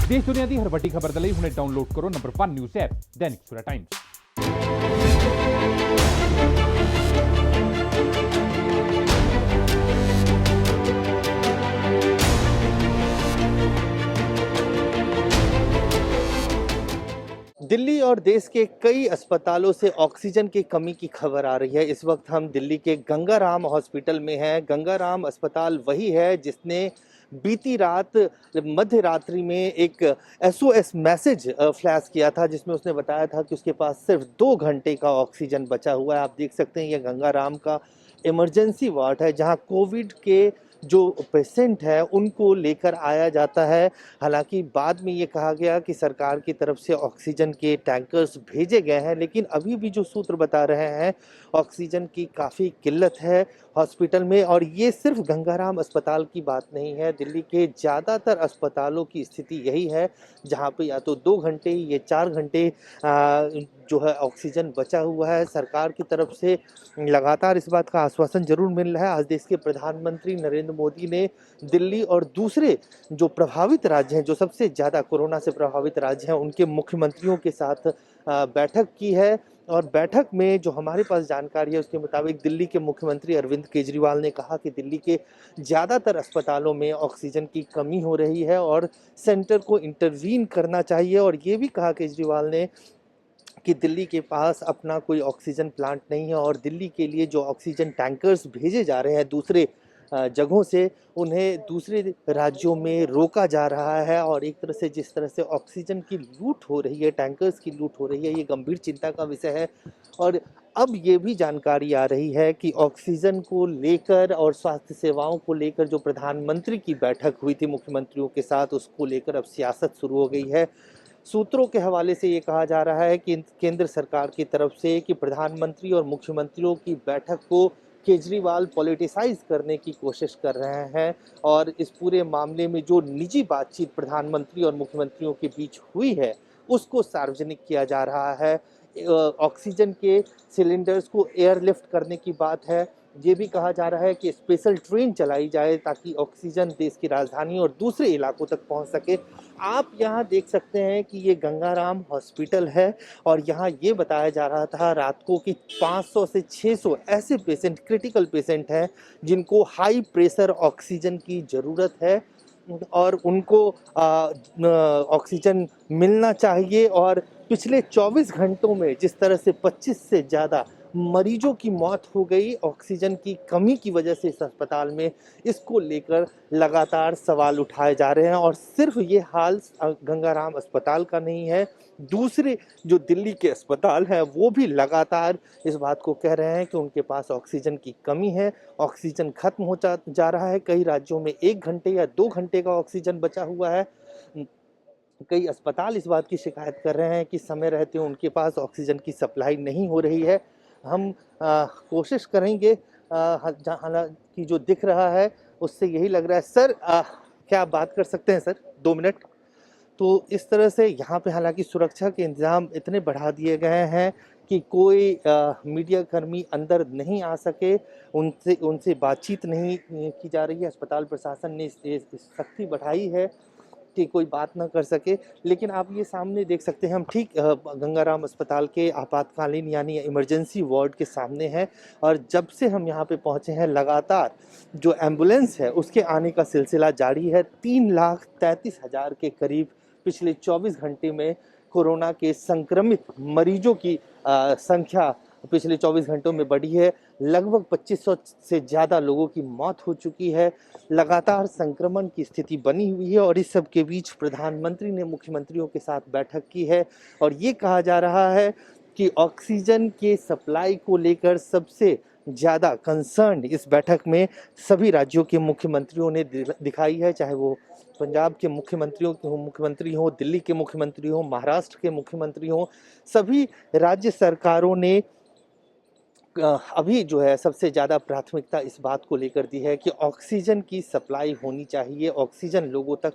देश दुनिया की हर बड़ी खबर दे हुणे डाउनलोड करो number 1 news app Dainik Savera times. Delhi और देश के कई अस्पतालों से ऑक्सीजन की कमी की खबर आ रही है। इस वक्त हम दिल्ली के गंगाराम हॉस्पिटल में हैं। गंगाराम अस्पताल वही है जिसने बीती रात मध्य रात्रि में एक एसओएस मैसेज फ्लैश किया था, जिसमें उसने बताया था कि उसके पास सिर्फ 2 घंटे का ऑक्सीजन बचा हुआ है। आप देख सकते हैं, यह गंगाराम का इमरजेंसी वार्ड है जहां कोविड के जो पेशेंट है उनको लेकर आया जाता है। हालांकि बाद में ये कहा गया कि सरकार की तरफ से ऑक्सीजन के टैंकर्स भेजे गए हैं, लेकिन अभी भी जो सूत्र बता रहे हैं ऑक्सीजन की काफ़ी किल्लत है हॉस्पिटल में। और ये सिर्फ गंगाराम अस्पताल की बात नहीं है, दिल्ली के ज़्यादातर अस्पतालों की स्थिति यही है, जहाँ पे या तो 2 घंटे या 4 घंटे जो है ऑक्सीजन बचा हुआ है। सरकार की तरफ से लगातार इस बात का आश्वासन जरूर मिल रहा है। आज देश के प्रधानमंत्री नरेंद्र मोदी ने दिल्ली और दूसरे जो प्रभावित राज्य हैं, जो सबसे ज़्यादा कोरोना से प्रभावित राज्य हैं, उनके मुख्यमंत्रियों के साथ बैठक की है। और बैठक में जो हमारे पास जानकारी है उसके मुताबिक दिल्ली के मुख्यमंत्री अरविंद केजरीवाल ने कहा कि दिल्ली के ज़्यादातर अस्पतालों में ऑक्सीजन की कमी हो रही है और सेंटर को इंटरवीन करना चाहिए। और ये भी कहा केजरीवाल ने कि दिल्ली के पास अपना कोई ऑक्सीजन प्लांट नहीं है और दिल्ली के लिए जो ऑक्सीजन टैंकर्स भेजे जा रहे हैं दूसरे जगहों से, उन्हें दूसरे राज्यों में रोका जा रहा है। और एक तरह से जिस तरह से ऑक्सीजन की लूट हो रही है, टैंकर्स की लूट हो रही है, ये गंभीर चिंता का विषय है। और अब ये भी जानकारी आ रही है कि ऑक्सीजन को लेकर और स्वास्थ्य सेवाओं को लेकर जो प्रधानमंत्री की बैठक हुई थी मुख्यमंत्रियों के साथ, उसको लेकर अब सियासत शुरू हो गई है। सूत्रों के हवाले से ये कहा जा रहा है कि केंद्र सरकार की तरफ से कि प्रधानमंत्री और मुख्यमंत्रियों की बैठक को केजरीवाल पॉलिटिसाइज करने की कोशिश कर रहे हैं। और इस पूरे मामले में जो निजी बातचीत प्रधानमंत्री और मुख्यमंत्रियों के बीच हुई है उसको सार्वजनिक किया जा रहा है। ऑक्सीजन के सिलेंडर्स को एयरलिफ्ट करने की बात है। ये भी कहा जा रहा है कि स्पेशल ट्रेन चलाई जाए ताकि ऑक्सीजन देश की राजधानी और दूसरे इलाकों तक पहुंच सके। आप यहाँ देख सकते हैं कि ये गंगाराम हॉस्पिटल है और यहाँ ये बताया जा रहा था रात को कि 500 से 600 ऐसे पेशेंट, क्रिटिकल पेशेंट हैं जिनको हाई प्रेशर ऑक्सीजन की ज़रूरत है और उनको ऑक्सीजन मिलना चाहिए। और पिछले 24 घंटों में जिस तरह से 25 से ज़्यादा मरीजों की मौत हो गई ऑक्सीजन की कमी की वजह से इस अस्पताल में, इसको लेकर लगातार सवाल उठाए जा रहे हैं। और सिर्फ ये हाल गंगाराम अस्पताल का नहीं है, दूसरे जो दिल्ली के अस्पताल हैं वो भी लगातार इस बात को कह रहे हैं कि उनके पास ऑक्सीजन की कमी है, ऑक्सीजन खत्म हो जा रहा है। कई राज्यों में 1 घंटे या 2 घंटे का ऑक्सीजन बचा हुआ है। कई अस्पताल इस बात की शिकायत कर रहे हैं कि समय रहते उनके पास ऑक्सीजन की सप्लाई नहीं हो रही है। हम कोशिश करेंगे, हालांकि जो दिख रहा है उससे यही लग रहा है। सर, क्या आप बात कर सकते हैं सर 2 मिनट? तो इस तरह से यहाँ पे हालांकि सुरक्षा के इंतजाम इतने बढ़ा दिए गए हैं कि कोई मीडिया कर्मी अंदर नहीं आ सके, उनसे बातचीत नहीं की जा रही है। अस्पताल प्रशासन ने सख्ती बढ़ाई है कि कोई बात ना कर सके। लेकिन आप ये सामने देख सकते हैं, हम ठीक गंगाराम अस्पताल के आपातकालीन यानी इमरजेंसी वार्ड के सामने हैं। और जब से हम यहाँ पे पहुँचे हैं लगातार जो एम्बुलेंस है उसके आने का सिलसिला जारी है। 3,33,000 के करीब पिछले 24 घंटे में कोरोना के संक्रमित मरीजों की संख्या पिछले 24 घंटों में बढ़ी है। लगभग 2500 से ज़्यादा लोगों की मौत हो चुकी है। लगातार संक्रमण की स्थिति बनी हुई है और इस सब के बीच प्रधानमंत्री ने मुख्यमंत्रियों के साथ बैठक की है। और ये कहा जा रहा है कि ऑक्सीजन के सप्लाई को लेकर सबसे ज़्यादा कंसर्न इस बैठक में सभी राज्यों के मुख्यमंत्रियों ने दिखाई है, चाहे वो पंजाब के मुख्यमंत्री हों, दिल्ली के मुख्यमंत्री हों, महाराष्ट्र के मुख्यमंत्री हों। सभी राज्य सरकारों ने अभी जो है सबसे ज़्यादा प्राथमिकता इस बात को लेकर दी है कि ऑक्सीजन की सप्लाई होनी चाहिए, ऑक्सीजन लोगों तक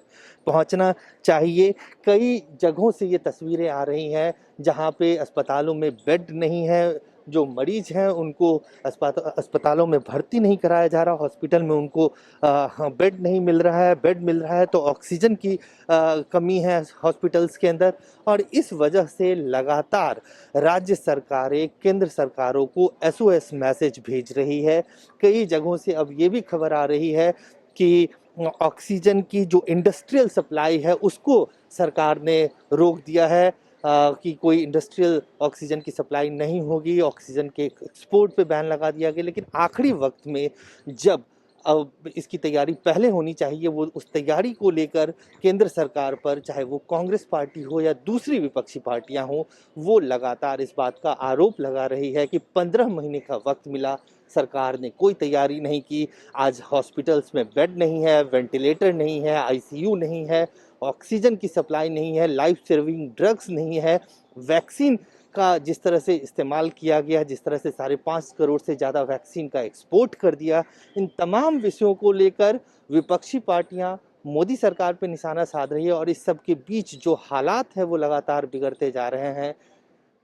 पहुंचना चाहिए। कई जगहों से ये तस्वीरें आ रही हैं जहां पे अस्पतालों में बेड नहीं है, जो मरीज हैं उनको अस्पतालों में भर्ती नहीं कराया जा रहा, हॉस्पिटल में उनको बेड नहीं मिल रहा है, बेड मिल रहा है तो ऑक्सीजन की कमी है हॉस्पिटल्स के अंदर। और इस वजह से लगातार राज्य सरकारें केंद्र सरकारों को SOS मैसेज भेज रही है। कई जगहों से अब ये भी खबर आ रही है कि ऑक्सीजन की जो इंडस्ट्रियल सप्लाई है उसको सरकार ने रोक दिया है, कि कोई इंडस्ट्रियल ऑक्सीजन की सप्लाई नहीं होगी, ऑक्सीजन के एक्सपोर्ट पे बैन लगा दिया गया। लेकिन आखिरी वक्त में जब अब इसकी तैयारी पहले होनी चाहिए, वो उस तैयारी को लेकर केंद्र सरकार पर, चाहे वो कांग्रेस पार्टी हो या दूसरी विपक्षी पार्टियां हों, वो लगातार इस बात का आरोप लगा रही है कि 15 महीने का वक्त मिला, सरकार ने कोई तैयारी नहीं की। आज हॉस्पिटल्स में बेड नहीं है, वेंटिलेटर नहीं है, ICU नहीं है, ऑक्सीजन की सप्लाई नहीं है, लाइफ सेविंग ड्रग्स नहीं है, वैक्सीन का जिस तरह से इस्तेमाल किया गया, जिस तरह से 5.5 करोड़ से ज़्यादा वैक्सीन का एक्सपोर्ट कर दिया, इन तमाम विषयों को लेकर विपक्षी पार्टियां मोदी सरकार पर निशाना साध रही है। और इस सब के बीच जो हालात है वो लगातार बिगड़ते जा रहे हैं।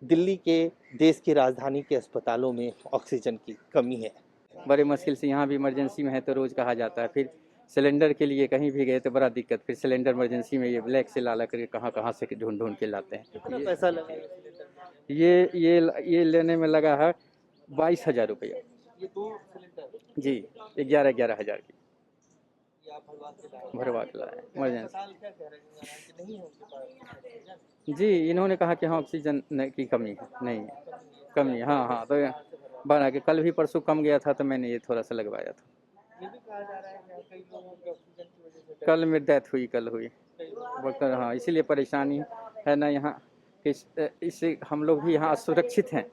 दिल्ली के देश की राजधानी के अस्पतालों में ऑक्सीजन की कमी है। बड़े मुश्किल से यहाँ भी इमरजेंसी में है तो रोज़ कहा जाता है, फिर सिलेंडर के लिए कहीं भी गए तो बड़ा दिक्कत, फिर सिलेंडर इमरजेंसी में ये ब्लैक से लाला करके कहाँ से ढूंढ के लाते हैं। कितना पैसा लगा ये लेने में लगा है 22,000 रुपया। ये 2 सिलेंडर जी 11 हज़ार की या भरवा के लाए इमरजेंसी। अस्पताल क्या कह रहे हैं कि नहीं है उनके पास? जी इन्होंने कहा कि हाँ ऑक्सीजन की कमी है, नहीं है कमी, हाँ तो बना के कल भी परसों कम गया था तो मैंने ये थोड़ा सा लगवाया था। ये भी कहा जा रहा है कि कई लोगों की ऑक्सीजन की वजह से कल में डेथ हुई, कल हुई बोलकर, हाँ इसीलिए परेशानी है ना यहाँ कि इससे हम लोग भी यहाँ असुरक्षित हैं।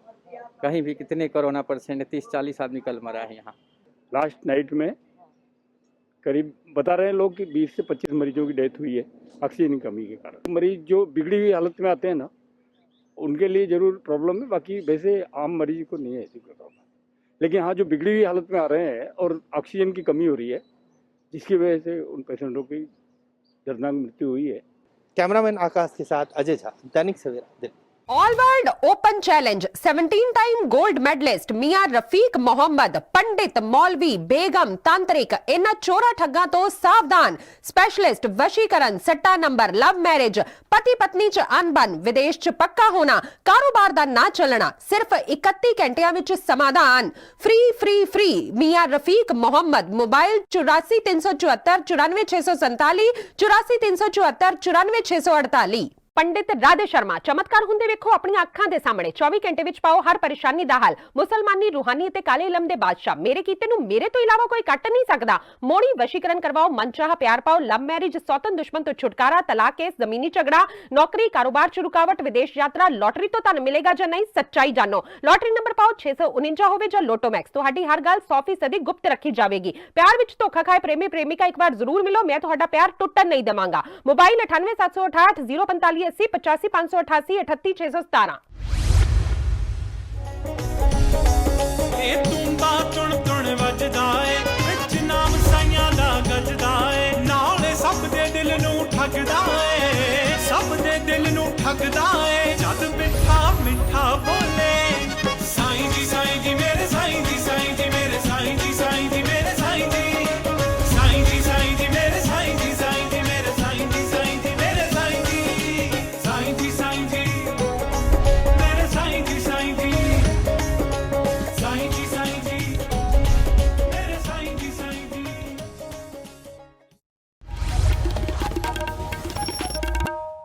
कहीं भी कितने कोरोना पेशेंट 30-40 आदमी कल मरा है यहाँ। लास्ट नाइट में करीब बता रहे हैं लोग कि 20 से 25 मरीजों की डेथ हुई है ऑक्सीजन की कमी के कारण। मरीज जो बिगड़ी हुई हालत में आते हैं ना, उनके लिए जरूर प्रॉब्लम है, बाकी वैसे आम मरीज को नहीं है ऐसी कोई प्रॉब्लम। लेकिन हाँ जो बिगड़ी हुई हालत में आ रहे हैं और ऑक्सीजन की कमी हो रही है, जिसकी वजह से उन पेशेंटों की दर्दनाक मृत्यु हुई है। कैमरामैन आकाश के साथ Ajay Jha, Dainik Savera Delhi. All world open challenge 17 time gold medalist Miyan Rafiq Mohammad, पंडित, मौलवी, बेगम, तांत्रिक, इन चोरा ठग्गा तो सावधान। स्पेशलिस्ट वशीकरण, सट्टा नंबर, लव मैरिज, पति पत्नी च अनबन, विदेश च पक्का होना, कारोबार दा ना चलना, सिर्फ 31 घंटिया विच समाधान। फ्री फ्री फ्री मियां रफीक मोहम्मद। मोबाइल 84 374 94 647, 84 374 94 648। पंडित राधे शर्मा, चमत्कार ਹੁੰਦੇ ਵੇਖੋ ਆਪਣੀਆਂ ਅੱਖਾਂ ਦੇ ਸਾਹਮਣੇ। 24 ਘੰਟੇ ਵਿੱਚ ਪਾਓ ਹਰ ਪਰੇਸ਼ਾਨੀ ਦਾ ਹੱਲ। ਮੁਸਲਮਾਨੀ, ਰੂਹਾਨੀ ਤੇ ਕਾਲੇ ਇਲਮ ਦੇ ਬਾਦਸ਼ਾਹ, ਮੇਰੇ ਕੀਤੇ ਨੂੰ ਮੇਰੇ ਤੋਂ ਇਲਾਵਾ ਕੋਈ ਕੱਟ ਨਹੀਂ ਸਕਦਾ। ਮੋੜੀ ਵਸ਼ੀਕਰਨ ਕਰਵਾਓ, ਮਨਚਾਹਾ ਪਿਆਰ ਪਾਓ, ਲਵ ਮੈਰਿਜ, ਸੌਤਨ ਦੁਸ਼ਮਨ ਤੋਂ ਛੁਟਕਾਰਾ, ਤਲਾਕ ਕੇਸ, ਜ਼ਮੀਨੀ ਝਗੜਾ, ਨੌਕਰੀ, ਕਾਰੋਬਾਰ ਚ ਰੁਕਾਵਟ, ਵਿਦੇਸ਼ ਯਾਤਰਾ, ਲੋਟਰੀ ਤੋਂ ਤੁਹਾਨੂੰ ਮਿਲੇਗਾ ਜਾਂ ਨਹੀਂ, ਸੱਚਾਈ ਜਾਣੋ। ਲੋਟਰੀ ਨੰਬਰ ਪਾਓ 649 ਹੋਵੇ ਜਾਂ ਲੋਟੋ ਮੈਕਸ, ਤੁਹਾਡੀ ਹਰ ਗੱਲ 100% ਗੁਪਤ ਰੱਖੀ ਜਾਵੇਗੀ। ਪਿਆਰ ਵਿੱਚ ਧੋਖਾ ਖਾਏ ਪ੍ਰੇਮੀ ਪ੍ਰੇਮਿਕਾ ਇੱਕ ਵਾਰ ਜ਼ਰੂਰ ਮਿਲੋ, ਮੈਂ ਤੁਹਾਡਾ ਪਿਆਰ ਟੁੱਟਣ ਨਹੀਂ ਦੇਵਾਂਗਾ। ਮੋਬਾਈਲ 98 768 045 80 85 588 38 617। ਇਹ ਤੂੰਬਾ ਤੁਣ ਵੱਜਦਾ ਏ, ਵਿੱਚ ਨਾਮ ਸਾਈਆਂ ਦਾ ਗੱਜਦਾ ਏ, ਨਾਲੇ ਸਭ ਦੇ ਦਿਲ ਨੂੰ ਠੱਗਦਾ ਏ, ਸਭ ਦੇ ਦਿਲ ਨੂੰ ਠੱਗਦਾ ਏ। ਜਦ